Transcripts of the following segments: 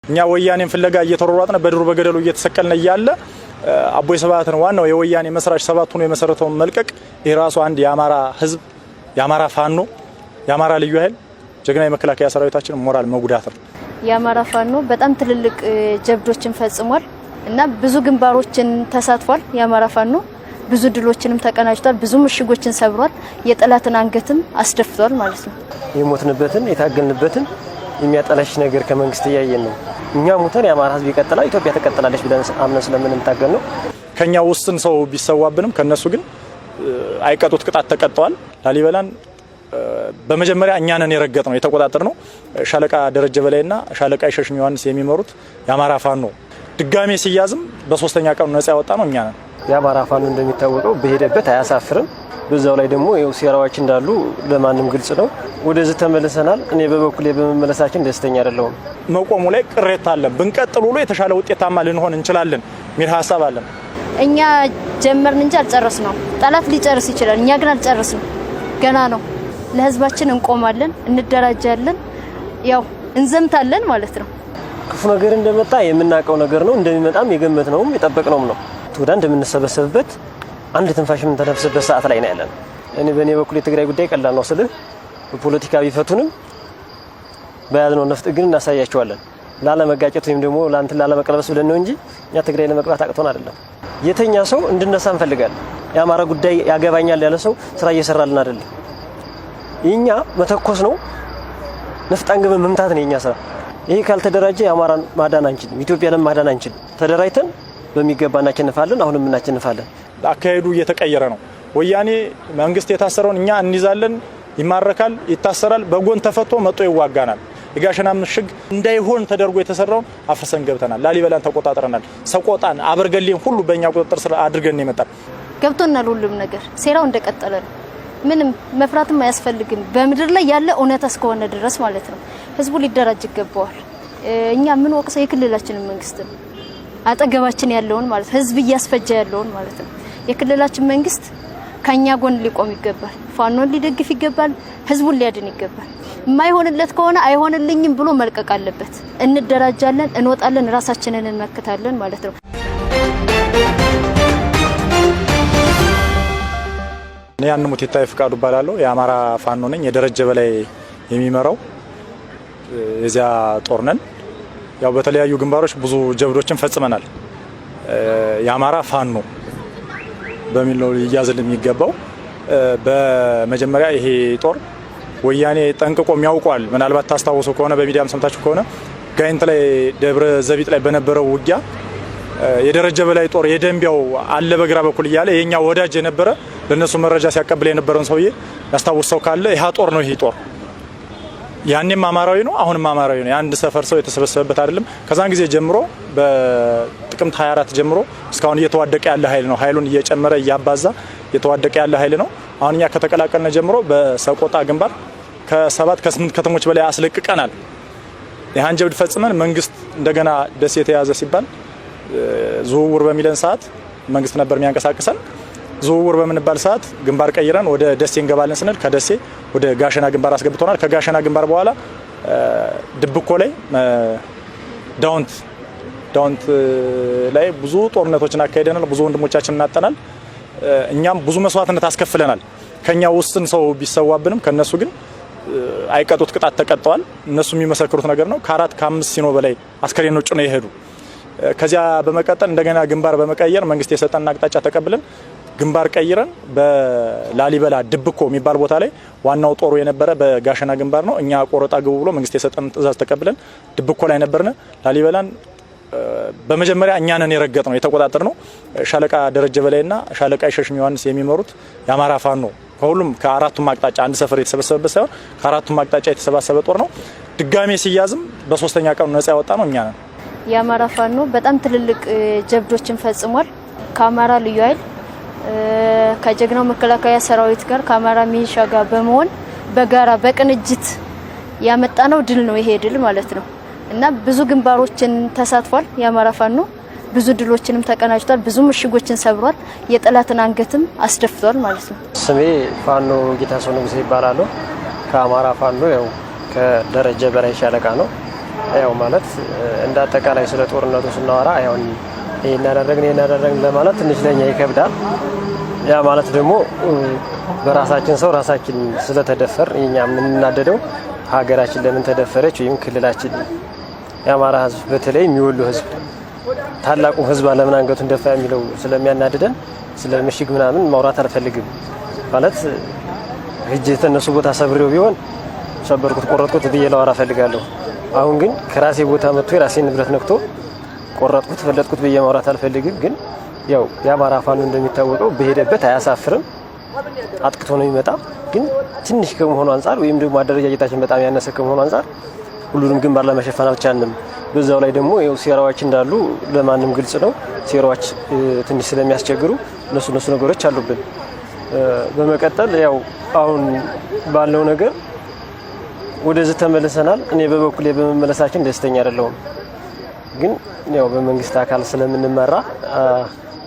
እኛ ወያኔን ፍለጋ እየተሮሯጥነ በድሩ በገደሉ እየተሰቀልነ ይያለ አቦይ ሰባተን ዋናው የወያኔ መስራች ሰባቱን የመሰረተው መልቀቅ ይራሱ አንድ የአማራ ህዝብ የአማራ ፋኖ የአማራ ልዩ ኃይል ጀግና የመከላከያ ሰራዊታችን ሞራል መጉዳት ነው። የአማራ ፋኖ በጣም ትልልቅ ጀብዶችን ፈጽሟል እና ብዙ ግንባሮችን ተሳትፏል። የአማራ ፋኖ ብዙ ድሎችንም ተቀናጅቷል። ብዙ ምሽጎችን ሰብሯል። የጠላትን አንገትም አስደፍቷል ማለት ነው። የሞትንበትን የታገልንበትን የሚያጠላሽ ነገር ከመንግስት ያያየን ነው። እኛ ሞተን የአማራ ህዝብ ይቀጥላል፣ ኢትዮጵያ ተቀጥላለች ብለን አምነን ስለምንታገል ነው። ከኛ ውስጥን ሰው ቢሰዋብንም ከነሱ ግን አይቀጡት ቅጣት ተቀጣዋል። ላሊበላን በመጀመሪያ እኛ ነን የረገጥነው የተቆጣጠርነው። ሻለቃ ደረጀ በላይና ሻለቃ ይሸሽም ዮሐንስ የሚመሩት የአማራ ፋኖ ድጋሜ ሲያዝም በሶስተኛ ቀኑ ነፃ ያወጣ ነው እኛ ነን። የአማራ ፋኖ እንደሚታወቀው በሄደበት አያሳፍርም። በዛው ላይ ደግሞ ሴራዎች እንዳሉ ለማንም ግልጽ ነው። ወደዚህ ተመልሰናል። እኔ በበኩሌ በመመለሳችን ደስተኛ አይደለሁም። መቆሙ ላይ ቅሬታ አለ። ብንቀጥል ሁሉ የተሻለ ውጤታማ ልንሆን እንችላለን ሚል ሐሳብ አለ። እኛ ጀመርን እንጂ አልጨረስነው። ጠላት ሊጨርስ ይችላል፣ እኛ ግን አልጨረስንም። ገና ነው። ለህዝባችን እንቆማለን፣ እንደራጃለን፣ ያው እንዘምታለን ማለት ነው። ክፉ ነገር እንደመጣ የምናውቀው ነገር ነው። እንደሚመጣም የገመትነውም የጠበቅነውም ነው። ወደ አንድ የምንሰበሰብበት አንድ ትንፋሽ የምንተነፍስበት ሰዓት ላይ ነው ያለነው። እኔ በእኔ በኩል የትግራይ ጉዳይ ቀላል ነው ስልህ በፖለቲካ ቢፈቱንም በያዝነው ነፍጥ ግን እናሳያቸዋለን። ላለመጋጨት ወይም ደግሞ ላንተ ላለመቀለበስ ብለን ነው እንጂ እኛ ትግራይ ለመግባት አቅቶን አይደለም። የተኛ ሰው እንድነሳ እንፈልጋለን። የአማራ ጉዳይ ያገባኛል ያለ ሰው ስራ እየሰራልን አይደለም። እኛ መተኮስ ነው፣ ነፍጥ አንግበን መምታት ነው የኛ ስራ። ይሄ ካልተደራጀ የአማራን ማዳን አንችልም፣ ኢትዮጵያን ማዳን አንችልም። ተደራጅተን በሚገባ እናቸንፋለን። አሁንም እናቸንፋለን። አካሄዱ እየተቀየረ ነው። ወያኔ መንግስት የታሰረውን እኛ እንይዛለን፣ ይማረካል፣ ይታሰራል፣ በጎን ተፈቶ መጥቶ ይዋጋናል። የጋሸና ምሽግ እንዳይሆን ተደርጎ የተሰራውን አፍርሰን ገብተናል። ላሊበላን ተቆጣጥረናል። ሰቆጣን፣ አበርገሌን ሁሉ በእኛ ቁጥጥር ስር አድርገን ይመጣል። ገብቶናል። ሁሉም ነገር ሴራው እንደቀጠለ ነው። ምንም መፍራትም አያስፈልግም። በምድር ላይ ያለ እውነት እስከሆነ ድረስ ማለት ነው። ህዝቡ ሊደራጅ ይገባዋል። እኛ ምን ወቅሰው የክልላችንን መንግስት ነው አጠገባችን ያለውን ማለት ህዝብ እያስፈጀ ያለውን ማለት ነው። የክልላችን መንግስት ከኛ ጎን ሊቆም ይገባል። ፋኖን ሊደግፍ ይገባል። ህዝቡን ሊያድን ይገባል። የማይሆንለት ከሆነ አይሆንልኝም ብሎ መልቀቅ አለበት። እንደራጃለን፣ እንወጣለን፣ ራሳችንን እንመክታለን ማለት ነው። እኔ ያንሙት ይታይ ፍቃዱ እባላለሁ። የአማራ ፋኖ ነኝ። የደረጀ በላይ የሚመራው የዚያ ጦር ነን። ያው በተለያዩ ግንባሮች ብዙ ጀብዶችን ፈጽመናል። የአማራ ፋኖ በሚል ነው ይያዝልን የሚገባው። በመጀመሪያ ይሄ ጦር ወያኔ ጠንቅቆ የሚያውቀዋል። ምናልባት ታስታውሱ ከሆነ በሚዲያም ሰምታችሁ ከሆነ ጋይንት ላይ ደብረ ዘቢጥ ላይ በነበረው ውጊያ የደረጀ በላይ ጦር የደንቢያው አለ በግራ በኩል እያለ የኛ ወዳጅ የነበረ ለነሱ መረጃ ሲያቀብል የነበረውን ሰውዬ ያስታውሰው ካለ ይሄ ጦር ነው። ይሄ ጦር ያኔም አማራዊ ነው፣ አሁንም አማራዊ ነው። የአንድ ሰፈር ሰው የተሰበሰበበት አይደለም። ከዛን ጊዜ ጀምሮ በጥቅምት 24 ጀምሮ እስካሁን እየተዋደቀ ያለ ኃይል ነው። ኃይሉን እየጨመረ እያባዛ እየተዋደቀ ያለ ኃይል ነው። አሁን እኛ ከተቀላቀልነ ጀምሮ በሰቆጣ ግንባር ከ7 ከ8 ከተሞች በላይ አስለቅቀናል። ይህን ጀብድ ፈጽመን መንግስት እንደገና ደሴ የተያዘ ሲባል ዝውውር በሚለን ሰዓት መንግስት ነበር የሚያንቀሳቅሰን። ዝውውር በምንባል ሰዓት ግንባር ቀይረን ወደ ደሴ እንገባለን ስንል ከደሴ ወደ ጋሸና ግንባር አስገብተናል። ከጋሸና ግንባር በኋላ ድብኮ ላይ ዳውንት ላይ ብዙ ጦርነቶችን አካሂደናል። ብዙ ወንድሞቻችንን እናጠናል። እኛም ብዙ መስዋዕትነት አስከፍለናል። ከኛ ውስጥን ሰው ቢሰዋብንም ከነሱ ግን አይቀጡት ቅጣት ተቀጣዋል። እነሱ የሚመሰክሩት ነገር ነው። ከ4 ከ5 ሲኖ በላይ አስከሬኖች ነው የሄዱ። ከዚያ በመቀጠል እንደገና ግንባር በመቀየር መንግስት የሰጠን አቅጣጫ ተቀብለን ግንባር ቀይረን በላሊበላ ድብኮ የሚባል ቦታ ላይ ዋናው ጦሩ የነበረ በጋሸና ግንባር ነው። እኛ ቆረጣ ግቡ ብሎ መንግስት የሰጠን ትእዛዝ ተቀብለን ድብኮ ላይ ነበርነ። ላሊበላን በመጀመሪያ እኛ ነን የረገጥነው የተቆጣጠርነው። ሻለቃ ደረጀ በላይና ሻለቃ ይሸሽም ዮሐንስ የሚመሩት የአማራ ፋኖ ከሁሉም ከአራቱም አቅጣጫ አንድ ሰፈር የተሰበሰበበት ሳይሆን ከአራቱም አቅጣጫ የተሰባሰበ ጦር ነው። ድጋሜ ሲያዝም በሶስተኛ ቀኑ ነፃ ያወጣ ነው እኛ ነን። የአማራ ፋኖ በጣም ትልልቅ ጀብዶችን ፈጽሟል። ከአማራ ልዩ ኃይል ከጀግናው መከላከያ ሰራዊት ጋር ከአማራ ሚሊሻ ጋር በመሆን በጋራ በቅንጅት ያመጣነው ድል ነው ይሄ ድል ማለት ነው። እና ብዙ ግንባሮችን ተሳትፏል። የአማራ ፋኖ ብዙ ድሎችንም ተቀናጅቷል። ብዙ ምሽጎችን ሰብሯል። የጠላትን አንገትም አስደፍቷል ማለት ነው። ስሜ ፋኖ ጌታሰው ንጉሴ ይባላል። ከአማራ ፋኖ ያው ከደረጀ በላይ ሻለቃ ነው። ያው ማለት እንደ አጠቃላይ ስለ ጦርነቱ ስናወራ ያው ይሄን ያደረግን ለማለት ትንሽ ለኛ ይከብዳል። ያ ማለት ደግሞ በራሳችን ሰው ራሳችን ስለተደፈር እኛ የምንናደደው ሀገራችን ለምን ተደፈረች ወይም ክልላችን የአማራ ህዝብ በተለይ የሚወሉ ህዝብ ታላቁ ህዝብ አለምን አንገቱን ደፋ የሚለው ስለሚያናድደን ስለ ምሽግ ምናምን ማውራት አልፈልግም። ማለት እጅ ተነሱ ቦታ ሰብሬው ቢሆን ሰበርኩት ቆረጥኩት ብዬ ላወራ ፈልጋለሁ። አሁን ግን ከራሴ ቦታ መጥቶ የራሴን ንብረት ነክቶ ቆረጥኩት ፈለጥኩት ብዬ ማውራት አልፈልግም። ግን ያው የአማራ ፋኖ እንደሚታወቀው በሄደበት አያሳፍርም። አጥቅቶ ነው የሚመጣ። ግን ትንሽ ከመሆኑ አንፃር ወይም ደግሞ አደረጃጀታችን በጣም ያነሰ ከመሆኑ አንፃር ሁሉንም ግንባር ለመሸፈን አልቻልንም። በዛው ላይ ደግሞ ያው ሴራዎች እንዳሉ ለማንም ግልጽ ነው። ሴራዎች ትንሽ ስለሚያስቸግሩ እነሱ ነገሮች አሉብን። በመቀጠል ያው አሁን ባለው ነገር ወደዚህ ተመልሰናል። እኔ በበኩሌ በመመለሳችን ደስተኛ አይደለሁም። ግን ያው በመንግስት አካል ስለምንመራ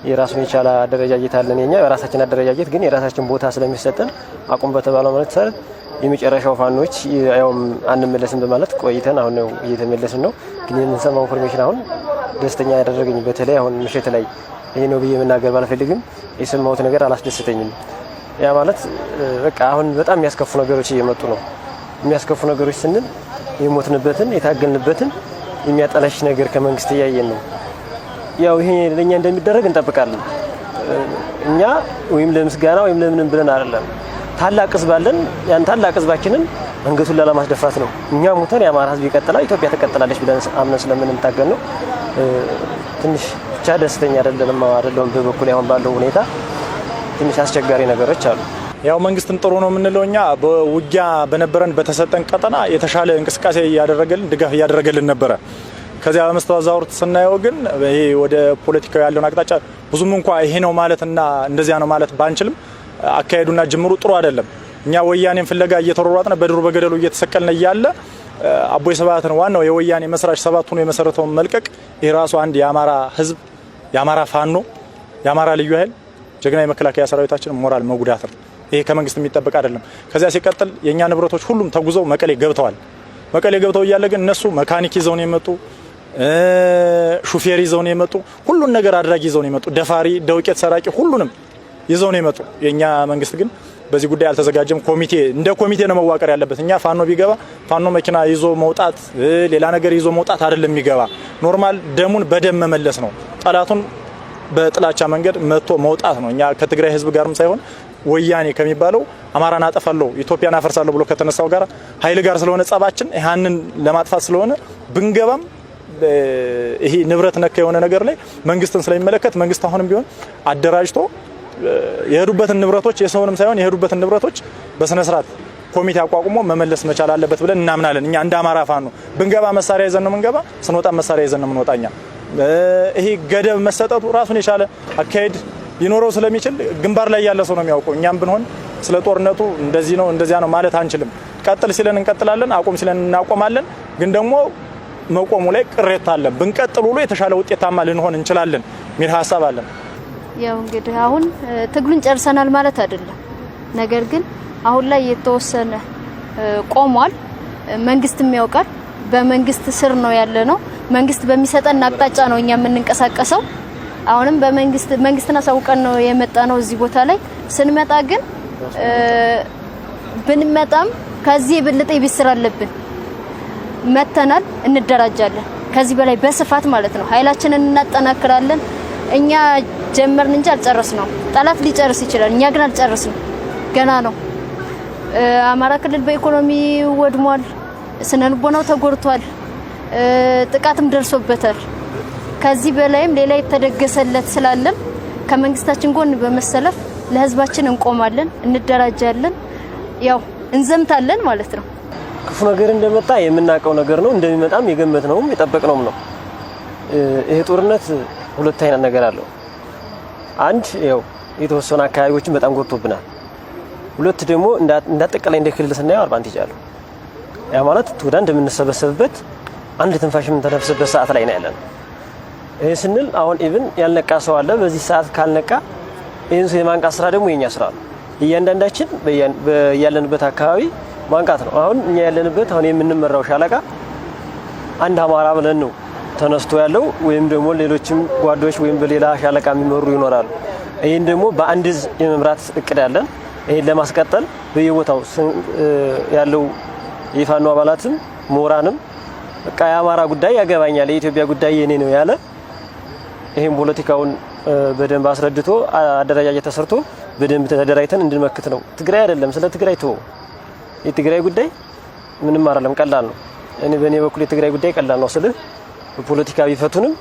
የራሱን የቻለ አደረጃጀት አለን። የራሳችን አደረጃጀት ግን የራሳችን ቦታ ስለሚሰጠን አቁም በተባለው ማለት የመጨረሻው ፋኖች ያው አንመለስም በማለት ቆይተን አሁን ነው እየተመለስን ነው። ግን የምንሰማው ኢንፎርሜሽን አሁን ደስተኛ ያደረገኝ በተለይ አሁን ምሽት ላይ ይሄ ነው ብዬ መናገር ባልፈልግም የሰማሁት ነገር አላስደስተኝም። ያ ማለት በቃ አሁን በጣም የሚያስከፉ ነገሮች እየመጡ ነው። የሚያስከፉ ነገሮች ስንል የሞትንበትን የታገልንበትን የሚያጠላሽ ነገር ከመንግስት እያየን ነው። ያው ይሄ ለኛ እንደሚደረግ እንጠብቃለን። እኛ ወይም ለምስጋና ወይም ለምንም ብለን አይደለም። ታላቅ ህዝብ አለን። ያን ታላቅ ህዝባችንን አንገቱን ላለማስደፋት ነው። እኛ ሞተን የአማራ ህዝብ ይቀጥላል፣ ኢትዮጵያ ትቀጥላለች ብለን አምነን ስለምንታገል ነው። ትንሽ ብቻ ደስተኛ አይደለንም። በበኩል አሁን ባለው ሁኔታ ትንሽ አስቸጋሪ ነገሮች አሉ። ያው መንግስትን ጥሩ ነው የምንለው እኛ በውጊያ በነበረን በተሰጠን ቀጠና የተሻለ እንቅስቃሴ ያደረገልን ድጋፍ ያደረገልን ነበረ። ከዚያ በመስተዋዛውርት ስናየው ግን ይሄ ወደ ፖለቲካው ያለውን አቅጣጫ ብዙም እንኳን ይሄ ነው ማለትና እንደዚያ ነው ማለት ባንችልም አካሄዱና ጅምሩ ጥሩ አይደለም። እኛ ወያኔን ፍለጋ እየተሯሯጥን በድሩ በገደሉ እየተሰቀልን እያለ አቦይ ሰባትን ዋናው የወያኔ መስራች ሰባቱን የመሰረተውን መልቀቅ ይሄ ራሱ አንድ የአማራ ህዝብ የአማራ ፋኖ የአማራ ልዩ ኃይል ጀግና የመከላከያ ሰራዊታችን ሞራል መጉዳት ነው። ይሄ ከመንግስት የሚጠበቅ አይደለም። ከዚያ ሲቀጥል የኛ ንብረቶች ሁሉም ተጉዘው መቀሌ ገብተዋል። መቀሌ ገብተው እያለ ግን እነሱ መካኒክ ይዘው ነው የመጡ፣ ሹፌር ይዘው ነው የመጡ፣ ሁሉን ነገር አድራጊ ይዘው ነው የመጡ፣ ደፋሪ ደውቄት ሰራቂ ሁሉንም ይዘው ነው የመጡ። የኛ መንግስት ግን በዚህ ጉዳይ አልተዘጋጀም። እንደ ኮሚቴ ነው መዋቀር ያለበት። እኛ ፋኖ ቢገባ ፋኖ መኪና ይዞ መውጣት ሌላ ነገር ይዞ መውጣት አይደለም የሚገባ ኖርማል ደሙን በደም መመለስ ነው። ጠላቱን በጥላቻ መንገድ መጥቶ መውጣት ነው። እኛ ከትግራይ ህዝብ ጋርም ሳይሆን ወያኔ ከሚባለው አማራን አጠፋለሁ ኢትዮጵያን አፈርሳለሁ ብሎ ከተነሳው ጋር ኃይል ጋር ስለሆነ ጸባችን ያንን ለማጥፋት ስለሆነ ብንገባም ይሄ ንብረት ነክ የሆነ ነገር ላይ መንግስትን ስለሚመለከት መንግስት አሁንም ቢሆን አደራጅቶ የሄዱበትን ንብረቶች የሰውንም ሳይሆን የሄዱበትን ንብረቶች በስነ ስርዓት ኮሚቴ አቋቁሞ መመለስ መቻል አለበት ብለን እናምናለን። እኛ እንደ አማራ ፋኖ ብንገባ መሳሪያ ይዘን ነው የምንገባ፣ ስንወጣ መሳሪያ ይዘን ነው የምንወጣ። ይሄ ገደብ መሰጠቱ ራሱን የቻለ አካሄድ ሊኖረው ስለሚችል ግንባር ላይ ያለ ሰው ነው የሚያውቀው። እኛም ብንሆን ስለ ጦርነቱ እንደዚህ ነው እንደዚያ ነው ማለት አንችልም። ቀጥል ሲለን እንቀጥላለን፣ አቁም ሲለን እናቆማለን። ግን ደግሞ መቆሙ ላይ ቅሬታ አለን። ብንቀጥል ሁሉ የተሻለ ውጤታማ ልንሆን እንችላለን የሚል ሀሳብ አለን። ያው እንግዲህ አሁን ትግሉን ጨርሰናል ማለት አይደለም። ነገር ግን አሁን ላይ የተወሰነ ቆሟል። መንግስትም ያውቃል። በመንግስት ስር ነው ያለ ነው። መንግስት በሚሰጠን አቅጣጫ ነው እኛ የምንንቀሳቀሰው። አሁንም መንግስትን አሳውቀን ነው የመጣ ነው እዚህ ቦታ ላይ። ስንመጣ ግን ብንመጣም ከዚህ የበለጠ ይብስር አለብን። መተናል፣ እንደራጃለን። ከዚህ በላይ በስፋት ማለት ነው ኃይላችንን እናጠናክራለን። እኛ ጀመርን እንጂ አልጨረስነው። ጠላት ሊጨርስ ይችላል፣ እኛ ግን አልጨረስንም። ገና ነው። አማራ ክልል በኢኮኖሚ ወድሟል፣ ስነልቦናው ተጎድቷል፣ ጥቃትም ደርሶበታል። ከዚህ በላይም ሌላ የተደገሰለት ስላለን ከመንግስታችን ጎን በመሰለፍ ለህዝባችን እንቆማለን፣ እንደራጃለን፣ ያው እንዘምታለን ማለት ነው። ክፉ ነገር እንደመጣ የምናውቀው ነገር ነው። እንደሚመጣም የገመትነውም የጠበቅነውም ነው። ይሄ ጦርነት ሁለት አይነት ነገር አለው። አንድ ያው የተወሰኑ አካባቢዎችን በጣም ጎድቶብናል። ሁለት ደግሞ እንዳጠቃላይ እንደ ክልል ስናየው አድቫንቴጅ አለው። ያ ማለት ትውዳ እንደምንሰበሰብበት አንድ ትንፋሽ የምንተነፍስበት ሰዓት ላይ ነው ያለነው። ይሄ ስንል አሁን ኢቭን ያልነቃ ሰው አለ። በዚህ ሰዓት ካልነቃ ይሄን ሰው የማንቃት ስራ ደግሞ የኛ ስራ ነው። እያንዳንዳችን ያለንበት አካባቢ ማንቃት ነው። አሁን እኛ ያለንበት አሁን የምንመራው ሻለቃ አንድ አማራ ብለን ነው ተነስቶ ያለው ወይም ደግሞ ሌሎችም ጓዶች ወይም በሌላ ሻለቃ የሚመሩ ይኖራሉ። ይሄን ደግሞ በአንድ የመምራት እቅድ ያለን ይሄን ለማስቀጠል በየቦታው ያለው የፋኖ አባላትም ምሁራንም በቃ የአማራ ጉዳይ ያገባኛል የኢትዮጵያ ጉዳይ የኔ ነው ያለ ይሄን ፖለቲካውን በደንብ አስረድቶ አደረጃጀት ተሰርቶ በደንብ ተደራጅተን እንድንመክት ነው። ትግራይ አይደለም ስለ ትግራይ ተው የትግራይ ጉዳይ ምንም አይደለም ቀላል ነው። እኔ በኔ በኩል የትግራይ ጉዳይ ቀላል ነው ስለ ፖለቲካ ቢፈቱንም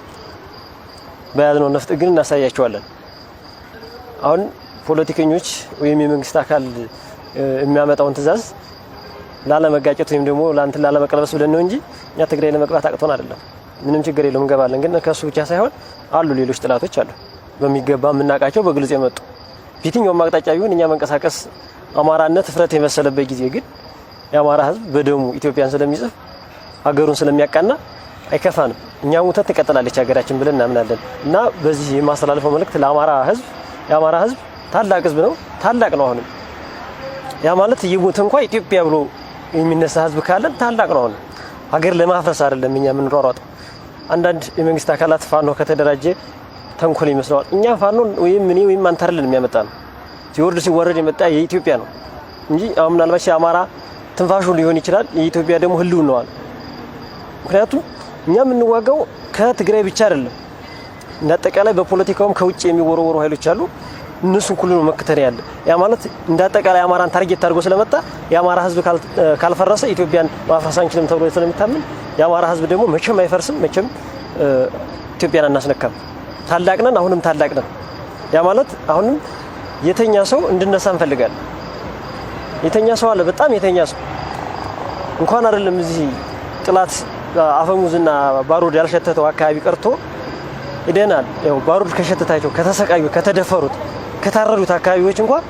በያዝነው ነፍጥ ግን እናሳያቸዋለን። አሁን ፖለቲከኞች ወይም የመንግስት አካል የሚያመጣውን ትዕዛዝ ላለመጋጨት ወይም ደግሞ ላንተ ላለመቀለበስ ብለን ነው እንጂ እኛ ትግራይ ለመግባት አቅቶን አይደለም። ምንም ችግር የለውም እንገባለን። ግን ከሱ ብቻ ሳይሆን አሉ ሌሎች ጥላቶች አሉ በሚገባ የምናውቃቸው በግልጽ የመጡ ፊትኛው ማቅጣጫ ቢሆን እኛ መንቀሳቀስ አማራነት ፍረት የመሰለበት ጊዜ ግን የአማራ ህዝብ በደሙ ኢትዮጵያን ስለሚጽፍ ሀገሩን ስለሚያቃና አይከፋንም። እኛ ሙተት ትቀጥላለች ሀገራችን ብለን እናምናለን እና በዚህ የማስተላለፈው መልእክት ለአማራ ህዝብ የአማራ ህዝብ ታላቅ ህዝብ ነው፣ ታላቅ ነው። አሁንም ያ ማለት ይሙት እንኳን ኢትዮጵያ ብሎ የሚነሳ ህዝብ ካለን ታላቅ ነው። አሁን ሀገር ለማፍረስ አይደለም እኛ የምንሯሯጠው። አንዳንድ የመንግስት አካላት ፋኖ ከተደራጀ ተንኮል ይመስለዋል። እኛ ፋኖ ወይም እኔ ወይም አንተ አይደለም የሚያመጣ ነው። ሲወርድ ሲወረድ የመጣ የኢትዮጵያ ነው እንጂ አሁን ምናልባት የአማራ ትንፋሹ ሊሆን ይችላል፣ የኢትዮጵያ ደግሞ ህልውናዋ ነው። ምክንያቱም እኛ የምንዋጋው ከትግራይ ብቻ አይደለም። እንዳጠቃላይ በፖለቲካውም ከውጭ የሚወረወሩ ኃይሎች አሉ። እነሱን ሁሉ ነው መከተል ያለ። ያ ማለት እንዳጠቃላይ አማራን ታርጌት አድርጎ ስለመጣ የአማራ ህዝብ ካልፈረሰ ኢትዮጵያን ማፍረስ አንችልም ተብሎ ስለሚታመን የአማራ ህዝብ ደግሞ መቼም አይፈርስም፣ መቼም ኢትዮጵያን አናስነካም። ታላቅ ነን፣ አሁንም ታላቅ ነን። ያ ማለት አሁንም የተኛ ሰው እንድነሳ እንፈልጋለን። የተኛ ሰው አለ፣ በጣም የተኛ ሰው እንኳን አይደለም እዚህ ጥላት አፈሙዝና ባሩድ ያልሸተተው አካባቢ ቀርቶ ይደናል። ያው ባሩድ ከሸተታቸው ከተሰቃዩ ከተደፈሩት ከታረዱት አካባቢዎች እንኳን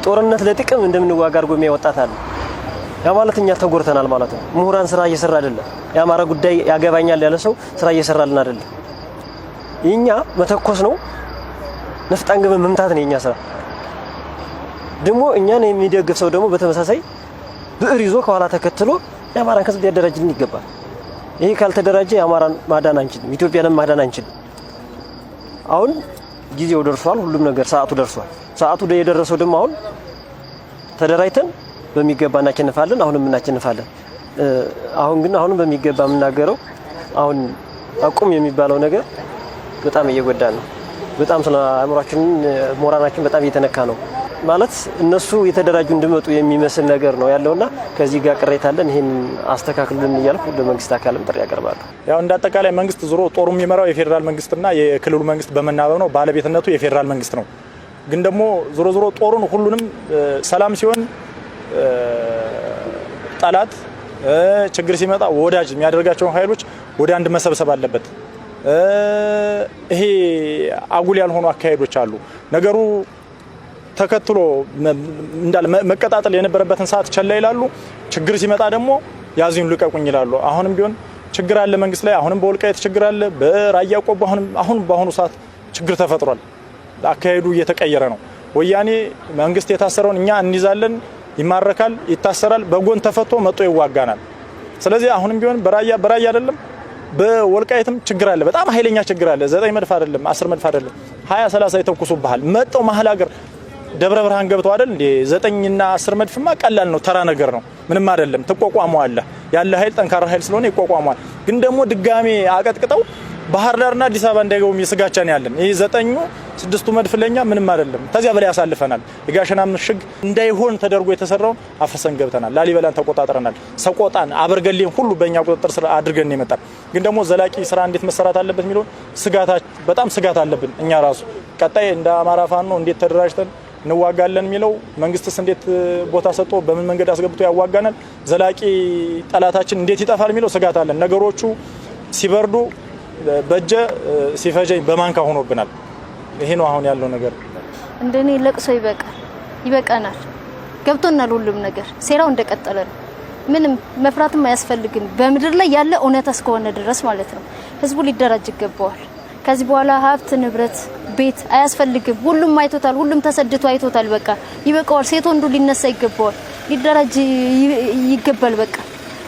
ጦርነት ለጥቅም እንደምንዋጋ አድርጎ የሚያወጣታል። ያ ማለት እኛ ተጎርተናል ማለት ነው። ምሁራን ስራ እየሰራ አይደለም። የአማራ ጉዳይ ያገባኛል ያለ ሰው ስራ እየሰራልን አይደለም። የኛ መተኮስ ነው፣ ነፍጥ አንግበን መምታት ነው የኛ ስራ። ደግሞ እኛን የሚደግፍ ሰው ደግሞ በተመሳሳይ ብዕር ይዞ ከኋላ ተከትሎ የአማራን ህዝብ ሊያደራጅልን ይገባል። ይሄ ካልተደራጀ የአማራን ማዳን አንችልም፣ ኢትዮጵያንም ማዳን አንችልም። አሁን ጊዜው ደርሷል። ሁሉም ነገር ሰዓቱ ደርሷል። ሰዓቱ የደረሰው ደግሞ አሁን ተደራጅተን በሚገባ እናቸንፋለን። አሁንም እናቸንፋለን። አሁን ግን አሁንም በሚገባ የምናገረው አሁን አቁም የሚባለው ነገር በጣም እየጎዳን ነው። በጣም ስለ አእምሯችን ሞራላችን በጣም እየተነካ ነው። ማለት እነሱ የተደራጁ እንዲመጡ የሚመስል ነገር ነው ያለውና ከዚህ ጋር ቅሬታ አለን። ይሄን አስተካክሉልን እያልኩ ለመንግስት አካልም ጥሪ ያቀርባሉ። ያው እንዳጠቃላይ መንግስት ዞሮ ጦሩ የሚመራው የፌዴራል መንግስትና የክልሉ መንግስት በመናበብ ነው። ባለቤትነቱ የፌዴራል መንግስት ነው። ግን ደግሞ ዞሮ ጦሩን ሁሉንም ሰላም ሲሆን ጠላት፣ ችግር ሲመጣ ወዳጅ የሚያደርጋቸውን ኃይሎች ወደ አንድ መሰብሰብ አለበት። ይሄ አጉል ያልሆኑ አካሄዶች አሉ። ነገሩ ተከትሎ እንዳለ መቀጣጠል የነበረበትን ሰዓት ቸላ ይላሉ። ችግር ሲመጣ ደግሞ ያዙኝ ልቀቁኝ ይላሉ። አሁንም ቢሆን ችግር አለ መንግስት ላይ። አሁንም በወልቃይት ችግር አለ፣ በራያ ቆቦ አሁን በአሁኑ ሰዓት ችግር ተፈጥሯል። አካሄዱ እየተቀየረ ነው። ወያኔ መንግስት የታሰረውን እኛ እንይዛለን፣ ይማረካል፣ ይታሰራል፣ በጎን ተፈቶ መጥቶ ይዋጋናል። ስለዚህ አሁንም ቢሆን በራያ አይደለም በወልቃይትም ችግር አለ። በጣም ኃይለኛ ችግር አለ። 9 መድፍ አይደለም 10 መድፍ አይደለም 20 30 ይተኩሱብሃል። መጣው መሀል ሀገር ደብረ ብርሃን ገብተው አይደል እንዴ 9 እና 10 መድፍማ ቀላል ነው፣ ተራ ነገር ነው፣ ምንም አይደለም። ትቋቋመዋለህ። ያለ ኃይል ጠንካራ ኃይል ስለሆነ ይቋቋመዋል። ግን ደግሞ ድጋሜ አቀጥቅጠው ባህር ዳርና አዲስ አበባ እንዳይገቡም የስጋቻን ያለን ይሄ 9ኙ 6ቱ መድፍ ለኛ ምንም አይደለም። ከዚያ በላይ ያሳልፈናል። የጋሸና ምሽግ እንዳይሆን ተደርጎ የተሰራውን አፈሰን ገብተናል። ላሊበላን ተቆጣጥረናል። ሰቆጣን፣ አበርገሌን ሁሉ በእኛ ቁጥጥር ስር አድርገን ይመጣል። ግን ደግሞ ዘላቂ ስራ እንዴት መሰራት አለበት የሚለው በጣም ስጋት አለብን። እኛ ራሱ ቀጣይ እንደ አማራ ፋኖ እንዴት ተደራጅተን እንዋጋለን የሚለው መንግስትስ እንዴት ቦታ ሰጥቶ በምን መንገድ አስገብቶ ያዋጋናል፣ ዘላቂ ጠላታችን እንዴት ይጠፋል የሚለው ስጋት አለን። ነገሮቹ ሲበርዱ በእጀ ሲፈጀኝ በማንካ ሆኖብናል። ይሄ ነው አሁን ያለው ነገር። እንደኔ ለቅሶ ይበቃናል። ገብቶናል ሁሉም ነገር። ሴራው እንደቀጠለ ነው። ምንም መፍራትም አያስፈልግም። በምድር ላይ ያለ እውነት እስከሆነ ድረስ ማለት ነው። ህዝቡ ሊደራጅ ይገባዋል። ከዚህ በኋላ ሀብት ንብረት ቤት አያስፈልግም። ሁሉም አይቶታል። ሁሉም ተሰድቶ አይቶታል። በቃ ይበቃዋል። ሴት ወንዱ ሊነሳ ይገባዋል። ሊደራጅ ይገባል። በቃ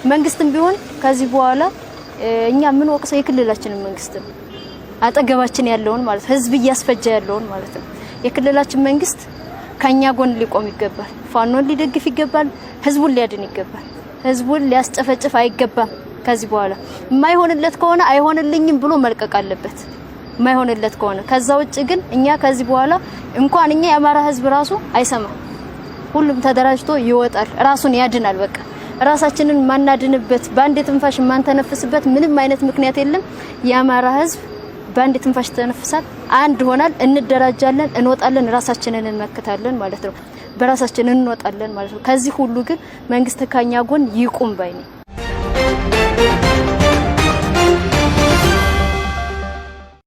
መንግስትም ቢሆን ከዚህ በኋላ እኛ ምን ወቅሰው የክልላችንን መንግስት ነው አጠገባችን ያለውን ማለት ህዝብ እያስፈጀ ያለውን ማለት ነው። የክልላችን መንግስት ከኛ ጎን ሊቆም ይገባል። ፋኖን ሊደግፍ ይገባል። ህዝቡን ሊያድን ይገባል። ህዝቡን ሊያስጨፈጭፍ አይገባም። ከዚህ በኋላ የማይሆንለት ከሆነ አይሆንልኝም ብሎ መልቀቅ አለበት። የማይሆንለት ከሆነ ከዛ ውጭ ግን እኛ ከዚህ በኋላ እንኳን እኛ የአማራ ህዝብ ራሱ አይሰማ ሁሉም ተደራጅቶ ይወጣል፣ ራሱን ያድናል። በቃ ራሳችንን ማናድንበት ባንዴ ትንፋሽ ማንተነፍስበት ምንም አይነት ምክንያት የለም። የአማራ ህዝብ ባንዴ ትንፋሽ ተነፍሳል፣ አንድ ሆናል፣ እንደራጃለን፣ እንወጣለን፣ ራሳችንን እንመክታለን ማለት ነው። በራሳችን እንወጣለን ማለት ነው። ከዚህ ሁሉ ግን መንግስት ከኛ ጎን ይቁም ባይ ነኝ።